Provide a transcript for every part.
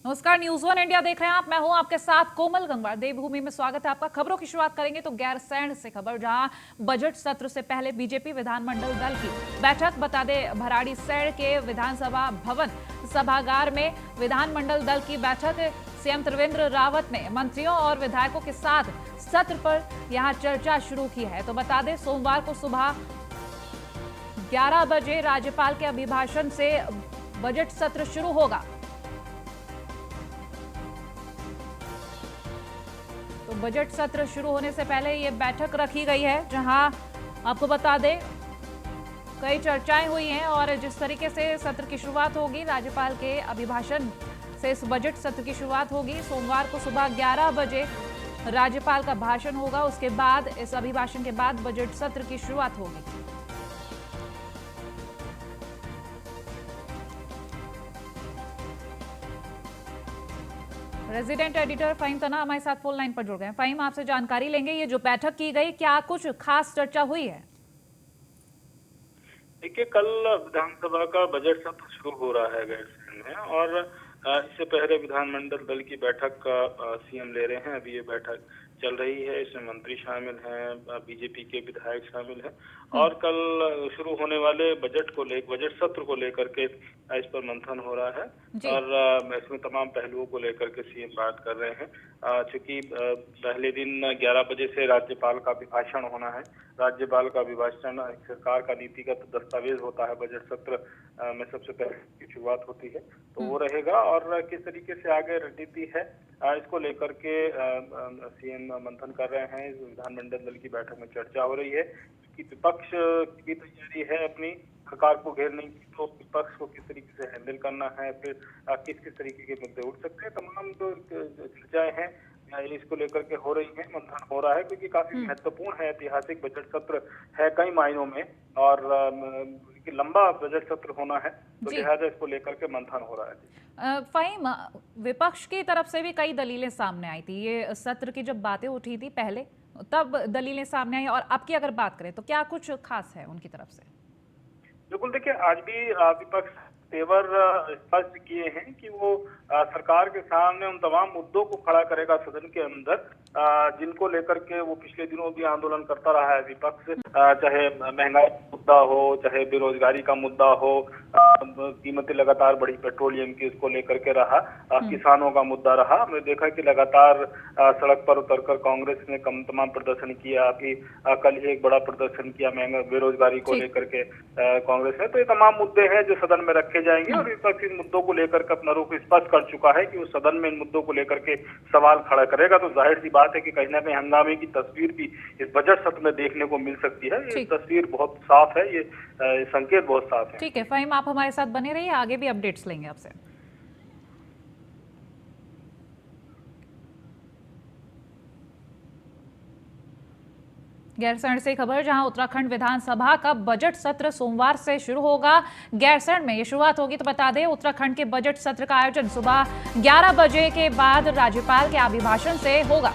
नमस्कार, news one India देख रहे हैं आप। मैं हूं आपके साथ कोमल गंगवार। देवभूमि में स्वागत है आपका। खबरों की शुरुआत करेंगे तो गैरसैंण से खबर, जहां बजट सत्र से पहले बीजेपी विधानमंडल दल की बैठक। बता दें, भराड़ीसैंण के विधानसभा भवन सभागार में विधानमंडल दल की बैठक। सीएम त्रिवेंद्र रावत ने मंत्रियों और विधायकों के साथ सत्र पर यहां चर्चा शुरू की है। तो बता दें, सोमवार को सुबह 11 बजे राज्यपाल के अभिभाषण से बजट सत्र शुरू होगा। तो बजट सत्र शुरू होने से पहले ये बैठक रखी गई है, जहां आपको बता दें कई चर्चाएं हुई हैं और जिस तरीके से सत्र की शुरुआत होगी, राज्यपाल के अभिभाषण से इस बजट सत्र की शुरुआत होगी। सोमवार को सुबह 11 बजे राज्यपाल का भाषण होगा। उसके बाद, इस अभिभाषण के बाद बजट सत्र की शुरुआत होगी। रेजिडेंट एडिटर फहीम तना हमारे साथ फोन लाइन पर जुड़ गए। फहीम, आपसे जानकारी लेंगे, ये जो बैठक की गई, क्या कुछ खास चर्चा हुई है? देखिए, कल विधानसभा का बजट सत्र शुरू हो रहा है गैरसैंण में, और इससे पहले विधानमंडल दल की बैठक का सीएम ले रहे हैं। अभी ये बैठक चल रही है, इसमें मंत्री शामिल हैं, बीजेपी के विधायक शामिल हैं, और कल शुरू होने वाले बजट सत्र को लेकर के इस पर मंथन हो रहा है। और इसमें तमाम पहलुओं को लेकर के सीएम बात कर रहे हैं। चूंकि पहले दिन 11 बजे से राज्यपाल का अभिभाषण होना है। राज्यपाल का अभिभाषण सरकार का नीतिगत दस्तावेज होता है। बजट सत्र में सबसे पहले की शुरुआत होती है, तो वो रहेगा। और किस तरीके से आगे रणनीति है, इसको लेकर के सीएम मंथन कर रहे हैं। विधानमंडल दल की बैठक में चर्चा हो रही है कि विपक्ष की भी तैयारी है अपनी सरकार को घेरने की, तो विपक्ष को किस तरीके से हैंडल करना है, फिर किस किस तरीके के मुद्दे उठ सकते हैं। तमाम जो चर्चाएं हैं इसको लेकर के हो रही है, मंथन हो रहा है, क्योंकि काफी महत्वपूर्ण है, ऐतिहासिक बजट सत्र है कई मायनों में, और लंबा बजट सत्र होना है, तो लिहाजा इसको लेकर के मंथन हो रहा है। फहीम, विपक्ष की तरफ से भी कई दलीलें सामने आई थी। ये सत्र की जब बातें उठी थी पहले, तब दलीलें सामने आई, और अब की अगर बात करें तो क्या कुछ खास है उनकी तरफ से? बिल्कुल, देखिए, आज भी विपक्ष तेवर स्पष्ट किए हैं कि वो सरकार के सामने उन तमाम मुद्दों को खड़ा करेगा सदन के अंदर, जिनको लेकर के वो पिछले दिनों भी आंदोलन करता रहा है विपक्ष। चाहे महंगाई का मुद्दा हो, चाहे बेरोजगारी का मुद्दा हो, कीमतें लगातार बढ़ी पेट्रोलियम की, इसको लेकर के रहा, किसानों का मुद्दा रहा। हमने देखा कि लगातार सड़क पर उतरकर कांग्रेस ने तमाम प्रदर्शन किया। अभी कल ही एक बड़ा प्रदर्शन किया महंगा बेरोजगारी को लेकर के कांग्रेस ने। तो ये तमाम मुद्दे हैं जो सदन में रखे जाएंगे, और विपक्ष इन मुद्दों को लेकर के अपना रुख स्पष्ट कर चुका है कि वो सदन में इन मुद्दों को लेकर के सवाल खड़ा करेगा। तो जाहिर सी बात है कि कहीं ना कहीं हंगामे की तस्वीर भी इस बजट सत्र में देखने को मिल सकती है। ये तस्वीर बहुत साफ है, ये संकेत बहुत साफ है। ठीक है फहीम, आप हमारे साथ बने रहिए, आगे भी अपडेट्स लेंगे आपसे। गैरसैंण से खबर, जहां उत्तराखंड विधानसभा का बजट सत्र सोमवार से शुरू होगा। गैरसैंण में ये शुरुआत होगी। तो बता दें, उत्तराखंड के बजट सत्र का आयोजन सुबह 11 बजे के बाद राज्यपाल के अभिभाषण से होगा।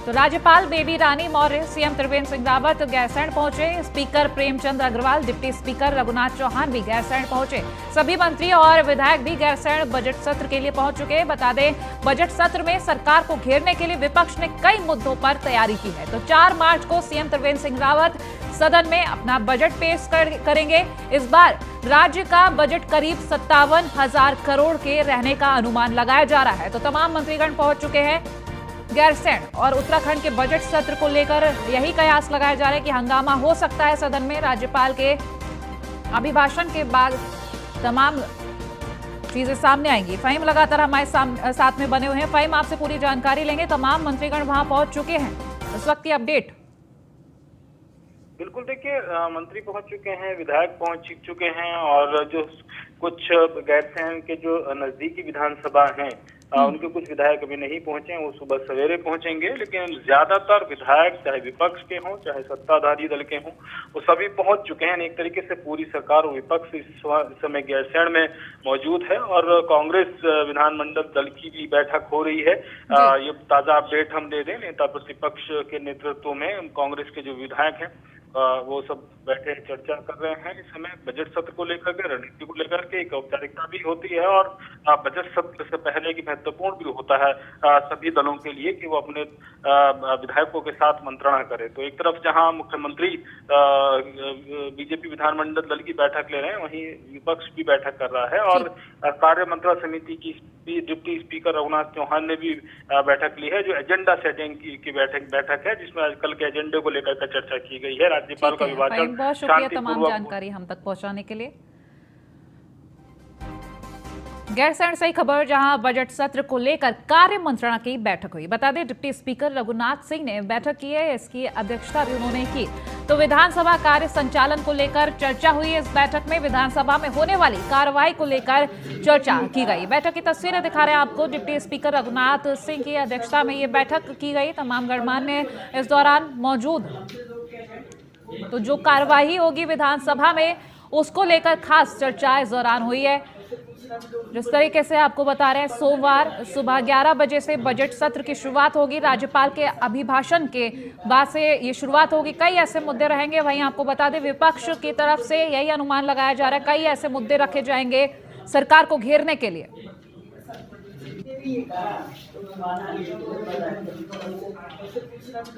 तो राज्यपाल बेबी रानी मौर्य, सीएम त्रिवेंद्र सिंह रावत गैरसैंण पहुंचे। Speaker Premchand Agarwal, deputy speaker Raghunath Chauhan भी गैरसैंण पहुंचे। सभी मंत्री और विधायक भी गैरसैंण बजट सत्र के लिए पहुंच चुके। बता दें, बजट सत्र में सरकार को घेरने के लिए विपक्ष ने कई मुद्दों पर तैयारी की है। तो 4 मार्च को सीएम त्रिवेंद्र सिंह रावत सदन में अपना बजट पेश करेंगे। इस बार राज्य का बजट करीब 57,000 करोड़ के रहने का अनुमान लगाया जा रहा है। तो तमाम मंत्रीगण पहुंच चुके हैं गैरसैंण, और उत्तराखंड के बजट सत्र को लेकर यही कयास लगाया जा रहा है कि हंगामा हो सकता है सदन में। राज्यपाल के अभिभाषण के बाद तमाम चीजें सामने आएंगी। फहीम लगातार हमारे साथ में बने हुए हैं। फहीम, आपसे पूरी जानकारी लेंगे। तमाम मंत्रीगण वहां पहुंच चुके हैं, इस वक्त की अपडेट। बिल्कुल, देखिए, मंत्री पहुंच चुके हैं, विधायक पहुंच चुके हैं, और जो कुछ गैरसैंण के जो नजदीकी विधानसभा हैं, उनके कुछ विधायक अभी नहीं पहुंचे, वो सुबह सवेरे पहुंचेंगे। लेकिन ज्यादातर विधायक, चाहे विपक्ष के हों चाहे सत्ताधारी दल के हों, वो सभी पहुंच चुके हैं। एक तरीके से पूरी सरकार और विपक्ष इस समय गैरसैंण में मौजूद है, और कांग्रेस विधानमंडल दल की भी बैठक हो रही है। ये ताजा अपडेट हम दे दें, नेता प्रतिपक्ष के नेतृत्व में कांग्रेस के जो विधायक हैं वो सब बैठे चर्चा कर रहे हैं। इस समय बजट सत्र को लेकर के, रणनीति को लेकर के एक औपचारिकता भी होती है और बजट सत्र से पहले की महत्वपूर्ण भी होता है सभी दलों के लिए कि वो अपने विधायकों के साथ मंत्रणा करें। तो एक तरफ जहां मुख्यमंत्री बीजेपी विधानमंडल दल की बैठक ले रहे हैं, वहीं विपक्ष भी बैठक कर रहा है और कार्य मंत्रणा समिति की डिप्टी स्पीकर रघुनाथ चौहान ने भी बैठक ली है, जो एजेंडा सेटिंग की बैठक है, जिसमें आज कल के एजेंडे को लेकर के चर्चा की गई है। राज्यपाल का विभाजन बहुत शुक्रिया तमाम जानकारी हम तक पहुंचाने के लिए। गैरसैंण से खबर, जहां बजट सत्र को लेकर कार्य मंत्रणा की बैठक हुई। बता दें डिप्टी स्पीकर रघुनाथ सिंह ने बैठक की है, इसकी अध्यक्षता भी उन्होंने की। तो विधानसभा कार्य संचालन को लेकर चर्चा हुई। इस बैठक में विधानसभा में होने वाली कार्रवाई को लेकर चर्चा की गई। बैठक की तस्वीरें दिखा रहे हैं आपको। डिप्टी स्पीकर रघुनाथ सिंह की अध्यक्षता में ये बैठक की गई। तमाम गणमान्य इस दौरान मौजूद। तो जो कार्यवाही होगी विधानसभा में, उसको लेकर खास चर्चा इस दौरान हुई है। जिस तरीके से आपको बता रहे हैं, सोमवार सुबह 11 बजे से बजट सत्र की शुरुआत होगी। राज्यपाल के अभिभाषण के बाद से ये शुरुआत होगी। कई ऐसे मुद्दे रहेंगे। वहीं आपको बता दें विपक्ष की तरफ से यही अनुमान लगाया जा रहा है, कई ऐसे मुद्दे रखे जाएंगे सरकार को घेरने के लिए।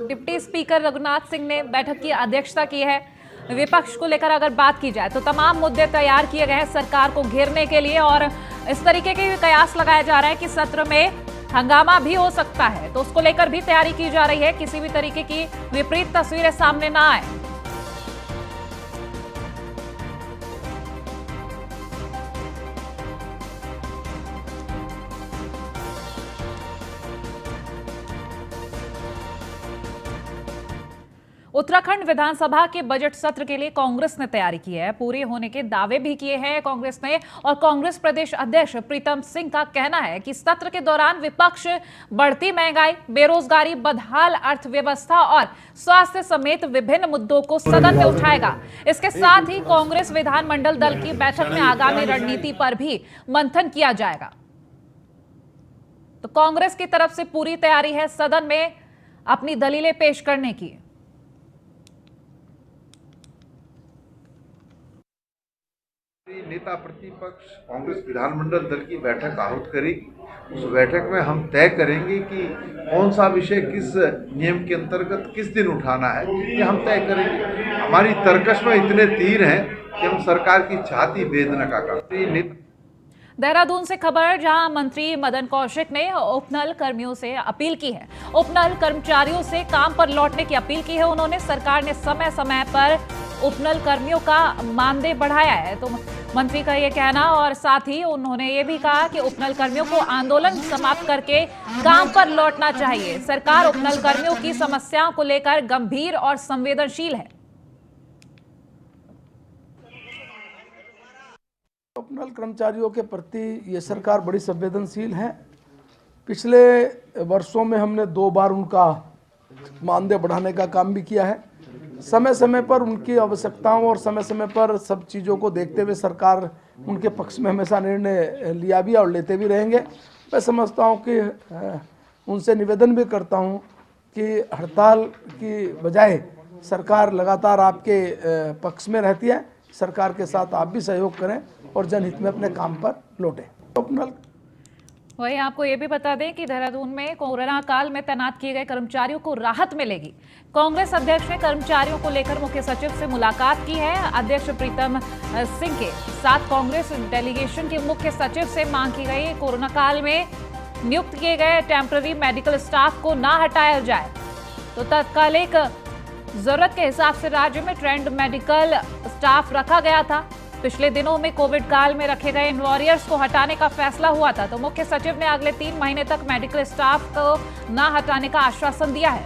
डिप्टी स्पीकर रघुनाथ सिंह ने बैठक की अध्यक्षता की है। विपक्ष को लेकर अगर बात की जाए तो तमाम मुद्दे तैयार किए गए हैं सरकार को घेरने के लिए और इस तरीके के कयास लगाया जा रहा है कि सत्र में हंगामा भी हो सकता है। तो उसको लेकर भी तैयारी की जा रही है, किसी भी तरीके की विपरीत तस्वीरें सामने ना आए। उत्तराखंड विधानसभा के बजट सत्र के लिए कांग्रेस ने तैयारी की है। पूरे होने के दावे भी किए हैं कांग्रेस ने और कांग्रेस प्रदेश अध्यक्ष प्रीतम सिंह का कहना है कि सत्र के दौरान विपक्ष बढ़ती महंगाई, बेरोजगारी, बदहाल अर्थव्यवस्था और स्वास्थ्य समेत विभिन्न मुद्दों को सदन में उठाएगा। इसके साथ ही कांग्रेस विधानमंडल दल की बैठक में आगामी रणनीति पर भी मंथन किया जाएगा। तो कांग्रेस की तरफ से पूरी तैयारी है सदन में अपनी दलीलें पेश करने की। नेता प्रतिपक्ष कांग्रेस विधानमंडल दल की बैठक आहूत करेगी। उस बैठक में हम तय करेंगे कि कौन सा विषय किस नियम के अंतर्गत किस दिन उठाना है, ये हम तय करेंगे। हमारी तर्कश में इतने तीर हैं कि हम सरकार की छाती बेदना का करते हैं। देहरादून से खबर, जहां मंत्री मदन कौशिक ने उपनल कर्मियों से अपील की है। उपनल कर्मचारियों से काम पर लौटने की अपील की है उन्होंने। सरकार ने समय समय पर उपनल कर्मियों का मानदेय बढ़ाया है, तो मंत्री का ये कहना। और साथ ही उन्होंने ये भी कहा कि उपनल कर्मियों को आंदोलन समाप्त करके काम पर लौटना चाहिए। सरकार उपनल कर्मियों की समस्याओं को लेकर गंभीर और संवेदनशील है। उपनल कर्मचारियों के प्रति ये सरकार बड़ी संवेदनशील है। पिछले वर्षों में हमने 2 बार उनका मानदेय बढ़ाने का काम भी किया है। समय समय पर उनकी आवश्यकताओं और समय समय पर सब चीज़ों को देखते हुए सरकार उनके पक्ष में हमेशा निर्णय लिया भी और लेते भी रहेंगे। मैं समझता हूँ कि उनसे निवेदन भी करता हूँ कि हड़ताल की बजाय सरकार लगातार आपके पक्ष में रहती है। सरकार के साथ आप भी सहयोग करें और जनहित में अपने काम पर लौटें। उपनल वहीं आपको ये भी बता दें कि देहरादून में कोरोना काल में तैनात किए गए कर्मचारियों को राहत मिलेगी। कांग्रेस अध्यक्ष ने कर्मचारियों को लेकर मुख्य सचिव से मुलाकात की है। अध्यक्ष प्रीतम सिंह के साथ कांग्रेस डेलीगेशन के मुख्य सचिव से मांग की गई, कोरोना काल में नियुक्त किए गए टेम्पररी मेडिकल स्टाफ को ना हटाया जाए। तो तत्कालिक जरूरत के हिसाब से राज्य में ट्रेंड मेडिकल स्टाफ रखा गया था। पिछले दिनों में कोविड काल में रखे गए इन वॉरियर्स को हटाने का फैसला हुआ था। तो मुख्य सचिव ने अगले 3 महीने तक मेडिकल स्टाफ को ना हटाने का आश्वासन दिया है।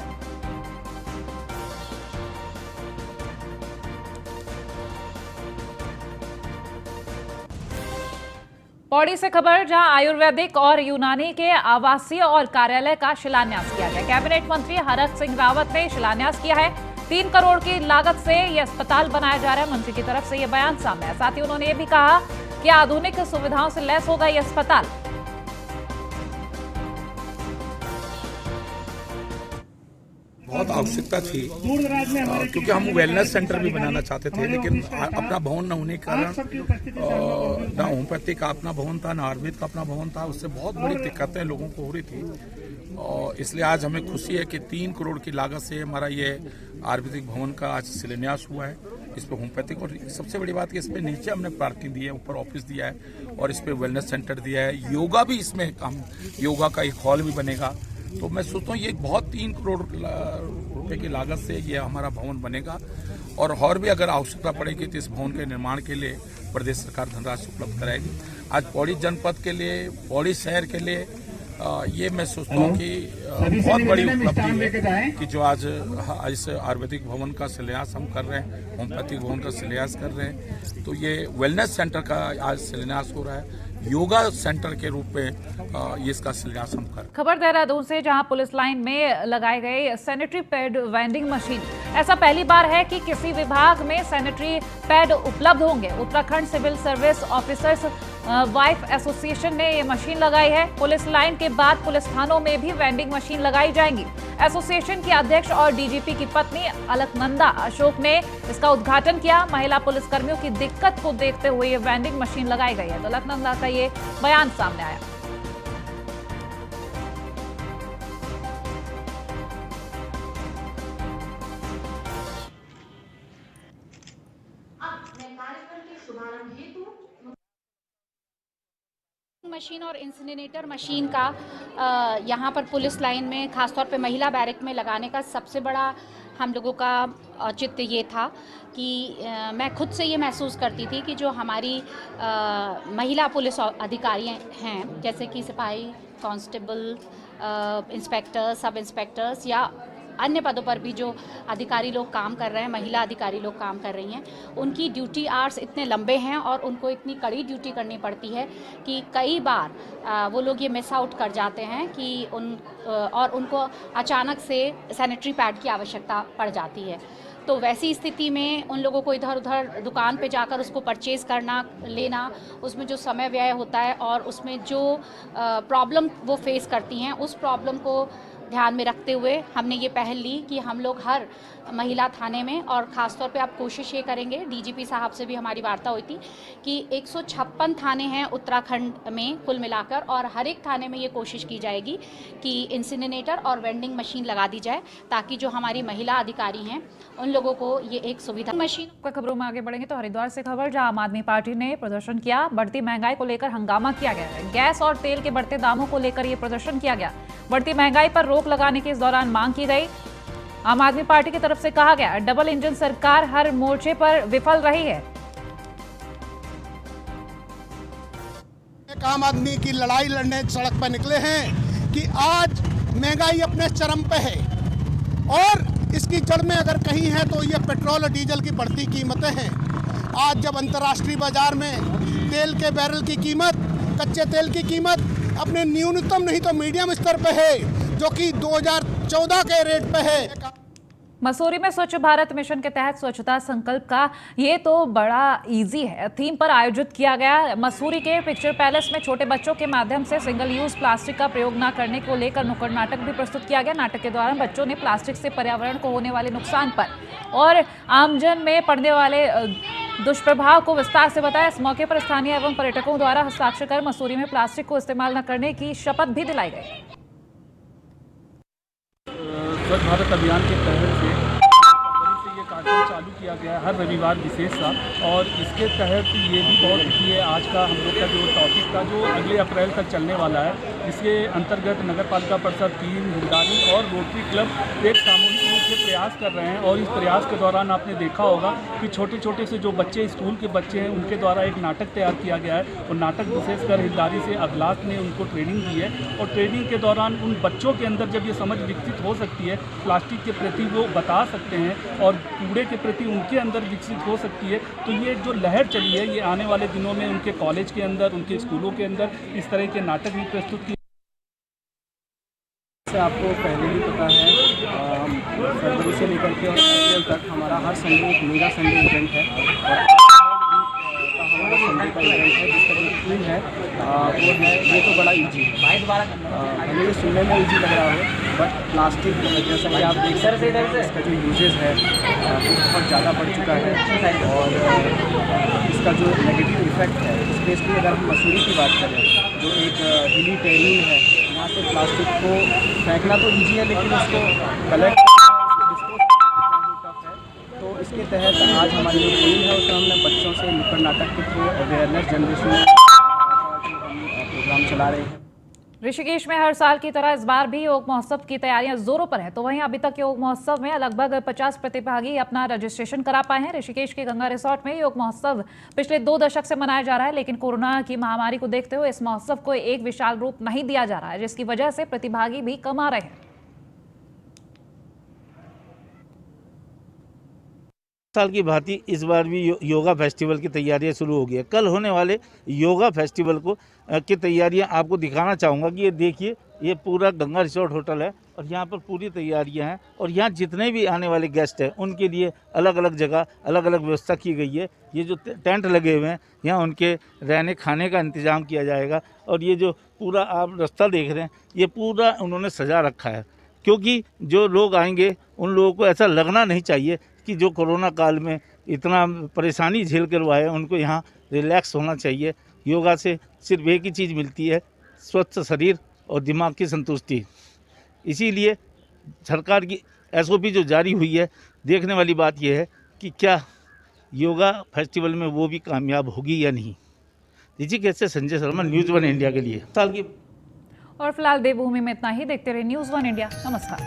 पौड़ी से खबर, जहां आयुर्वेदिक और यूनानी के आवासीय और कार्यालय का शिलान्यास किया गया। कैबिनेट मंत्री हरक सिंह रावत ने शिलान्यास किया है। 3 करोड़ की लागत से यह अस्पताल बनाया जा रहा है। मंत्री की तरफ से यह बयान सामने आया। साथ ही उन्होंने ये भी कहा कि आधुनिक सुविधाओं से लैस होगा यह अस्पताल। बहुत आवश्यकता थी क्योंकि हम वेलनेस सेंटर भी बनाना चाहते थे, लेकिन अपना भवन न होने के कारण ना होम्योपैथी का अपना भवन था, ना आयुर्वेद का अपना भवन था, उससे बहुत बड़ी दिक्कतें लोगों को हो रही थी। और इसलिए आज हमें खुशी है कि 3 करोड़ की लागत से हमारा ये आयुर्वेदिक भवन का आज शिलान्यास हुआ है। इस पर होम्योपैथिक और सबसे बड़ी बात कि इस पर नीचे हमने पार्किंग दी है, ऊपर ऑफिस दिया है और इस पर वेलनेस सेंटर दिया है। योगा भी इसमें हम योगा का एक हॉल भी बनेगा। तो मैं सोचता हूँ ये बहुत 3 करोड़ रुपए की लागत से ये हमारा भवन बनेगा और भी अगर आवश्यकता पड़ेगी तो इस भवन के निर्माण के लिए प्रदेश सरकार धनराशि उपलब्ध कराएगी। आज पौड़ी जनपद के लिए, पौड़ी शहर के लिए ये मैं सोचता हूँ कि बहुत बड़ी उपलब्धि है कि जो आज इस आयुर्वेदिक भवन का शिलान्यास हम कर रहे हैं, होम्योपैथिक भवन का शिलान्यास कर रहे हैं। तो ये वेलनेस सेंटर का आज शिलान्यास हो रहा है, योगा सेंटर के रूप में ये इसका शिलान्यास हम कर। खबर देहरादून से, जहां पुलिस लाइन में लगाए गए सैनिटरी पैड वेंडिंग मशीन। ऐसा पहली बार है कि किसी विभाग में सैनिटरी पैड उपलब्ध होंगे। Uttarakhand civil service officers wife association ने ये मशीन लगाई है। पुलिस लाइन के बाद पुलिस थानों में भी वेंडिंग मशीन लगाई जाएंगी। एसोसिएशन की अध्यक्ष और डीजीपी की पत्नी अलकनंदा अशोक ने इसका उद्घाटन किया। महिला पुलिसकर्मियों की दिक्कत को देखते हुए ये वेंडिंग मशीन लगाई गई है। तो अलकनंदा का ये बयान सामने आया। मशीन और इंसिनरेटर मशीन का यहाँ पर पुलिस लाइन में खासतौर पे महिला बैरक में लगाने का सबसे बड़ा हम लोगों का औचित्य ये था कि मैं खुद से ये महसूस करती थी कि जो हमारी महिला पुलिस अधिकारी हैं, जैसे कि सिपाही, कांस्टेबल, इंस्पेक्टर, सब इंस्पेक्टर्स या अन्य पदों पर भी जो अधिकारी लोग काम कर रहे हैं, महिला अधिकारी लोग काम कर रही हैं, उनकी ड्यूटी आवर्स इतने लंबे हैं और उनको इतनी कड़ी ड्यूटी करनी पड़ती है कि कई बार वो लोग ये मिस आउट कर जाते हैं कि उनको अचानक से सैनिटरी पैड की आवश्यकता पड़ जाती है। तो वैसी स्थिति में उन लोगों को इधर उधर दुकान पे जाकर उसको परचेज़ करना, लेना, उसमें जो समय व्यय होता है और उसमें जो प्रॉब्लम वो फेस करती हैं, उस प्रॉब्लम को ध्यान में रखते हुए हमने ये पहल ली कि हम लोग हर महिला थाने में, और ख़ासतौर पे आप कोशिश ये करेंगे, डीजीपी साहब से भी हमारी वार्ता हुई थी कि 156 थाने हैं उत्तराखंड में कुल मिलाकर, और हर एक थाने में ये कोशिश की जाएगी कि इंसिनरेटर और वेंडिंग मशीन लगा दी जाए ताकि जो हमारी महिला अधिकारी हैं उन लोगों को ये एक सुविधा। मशीन खबरों में आगे बढ़ेंगे तो हरिद्वार से खबर, जहां आम आदमी पार्टी ने प्रदर्शन किया। बढ़ती महंगाई को लेकर हंगामा किया गया है। गैस और तेल के बढ़ते दामों को लेकर ये प्रदर्शन किया गया। बढ़ती महंगाई पर रोक लगाने की इस दौरान मांग की गई। आम आदमी पार्टी की तरफ से कहा गया, डबल इंजन सरकार हर मोर्चे पर विफल रही है। आम आदमी की लड़ाई लड़ने सड़क पर निकले हैं कि आज महंगाई अपने चरम पे है और इसकी जड़ में अगर कहीं है तो ये पेट्रोल और डीजल की बढ़ती कीमतें हैं। आज जब अंतर्राष्ट्रीय बाजार में तेल के बैरल की कीमत, कच्चे तेल की कीमत अपने न्यूनतम नहीं तो मीडियम स्तर पे है, जो कि 2014 के रेट पे है। मसूरी में स्वच्छ भारत मिशन के तहत स्वच्छता संकल्प का ये तो बड़ा इजी है थीम पर आयोजित किया गया। मसूरी के पिक्चर पैलेस में छोटे बच्चों के माध्यम से सिंगल यूज प्लास्टिक का प्रयोग न करने को लेकर नुक्कड़ नाटक भी प्रस्तुत किया गया। नाटक के दौरान बच्चों ने प्लास्टिक से पर्यावरण को होने वाले नुकसान पर और आमजन में पड़ने वाले दुष्प्रभाव को विस्तार से बताया। इस मौके पर स्थानीय एवं पर्यटकों द्वारा हस्ताक्षर कर मसूरी में प्लास्टिक को इस्तेमाल न करने की शपथ भी दिलाई गई। स्वच्छ भारत अभियान के तहत से ये कार्यक्रम चालू किया गया है हर रविवार विशेष सा, और इसके तहत ये भी बहुत अच्छी है। आज का हम लोग का जो टॉपिक का जो अगले अप्रैल तक चलने वाला है, इसके अंतर्गत नगर पालिका परिषद टीम, हितधारक और रोटरी क्लब एक सामूहिक रूप से प्रयास कर रहे हैं। और इस प्रयास के दौरान आपने देखा होगा कि छोटे छोटे से जो बच्चे, स्कूल के बच्चे हैं, उनके द्वारा एक नाटक तैयार किया गया है। और नाटक विशेषकर हितधारी से अभिलाष ने उनको ट्रेनिंग दी है, और ट्रेनिंग के दौरान उन बच्चों के अंदर जब ये समझ विकसित हो सकती है, प्लास्टिक के प्रति वो बता सकते हैं और कूड़े के प्रति उनके अंदर विकसित हो सकती है, तो ये जो लहर चली है ये आने वाले दिनों में उनके कॉलेज के अंदर, उनके स्कूलों के अंदर इस तरह के नाटक भी प्रस्तुत किए। आपको पहले ही पता है, फरवरी से लेकर के अप्रैल तक हमारा हर संडे एक मेगा संडे इवेंट है, और हमारा संडे का इवेंट है जिसका जो थीम है वो है ये तो बड़ा ईजी है। हमें ये सुनने में ईजी लग रहा है बट प्लास्टिक जैसा कि आप देख सकते हैं इसका जो यूजेस है वो बहुत ज़्यादा बढ़ चुका है और इसका जो नेगेटिव इफेक्ट है, स्पेशली अगर हम मसूरी की बात करें जो एक हिली टेरिन है, यहाँ से प्लास्टिक को फेंकना तो ईजी है लेकिन उसको कलेक्ट तो इसके तहत आज हमारी जो टीम है उसमें हमने बच्चों से नुक्कड़ नाटक के थ्रू अवेयरनेस जनरेशन प्रोग्राम चला रहे हैं। ऋषिकेश में हर साल की तरह इस बार भी योग महोत्सव की तैयारियां जोरों पर है। तो वहीं अभी तक योग महोत्सव में लगभग 50 प्रतिभागी अपना रजिस्ट्रेशन करा पाए हैं। ऋषिकेश के गंगा रिसोर्ट में योग महोत्सव पिछले 2 दशक से मनाया जा रहा है, लेकिन कोरोना की महामारी को देखते हुए इस महोत्सव को एक विशाल रूप नहीं दिया जा रहा है, जिसकी वजह से प्रतिभागी भी कम आ रहे हैं। साल की भांति इस बार भी योगा फेस्टिवल की तैयारियां शुरू हो गई है। कल होने वाले योगा फेस्टिवल की तैयारियां आपको दिखाना चाहूँगा कि ये देखिए, ये पूरा गंगा रिसोर्ट होटल है और यहाँ पर पूरी तैयारियां हैं और यहाँ जितने भी आने वाले गेस्ट हैं उनके लिए अलग अलग जगह अलग अलग व्यवस्था की गई है। ये जो टेंट लगे हुए हैं यहाँ उनके रहने खाने का इंतज़ाम किया जाएगा और ये जो पूरा आप रास्ता देख रहे हैं ये पूरा उन्होंने सजा रखा है, क्योंकि जो लोग आएंगे उन लोगों को ऐसा लगना नहीं चाहिए कि जो कोरोना काल में इतना परेशानी झेल कर आए उनको यहाँ रिलैक्स होना चाहिए। योगा से सिर्फ एक ही चीज़ मिलती है, स्वस्थ शरीर और दिमाग की संतुष्टि। इसीलिए सरकार की SOP जो जारी हुई है, देखने वाली बात यह है कि क्या योगा फेस्टिवल में वो भी कामयाब होगी या नहीं। ऋषिकेश से संजय शर्मा, न्यूज़ 1 इंडिया के लिए। साल की और फिलहाल देवभूमि में इतना ही। देखते रहे न्यूज़ 1 इंडिया। नमस्कार।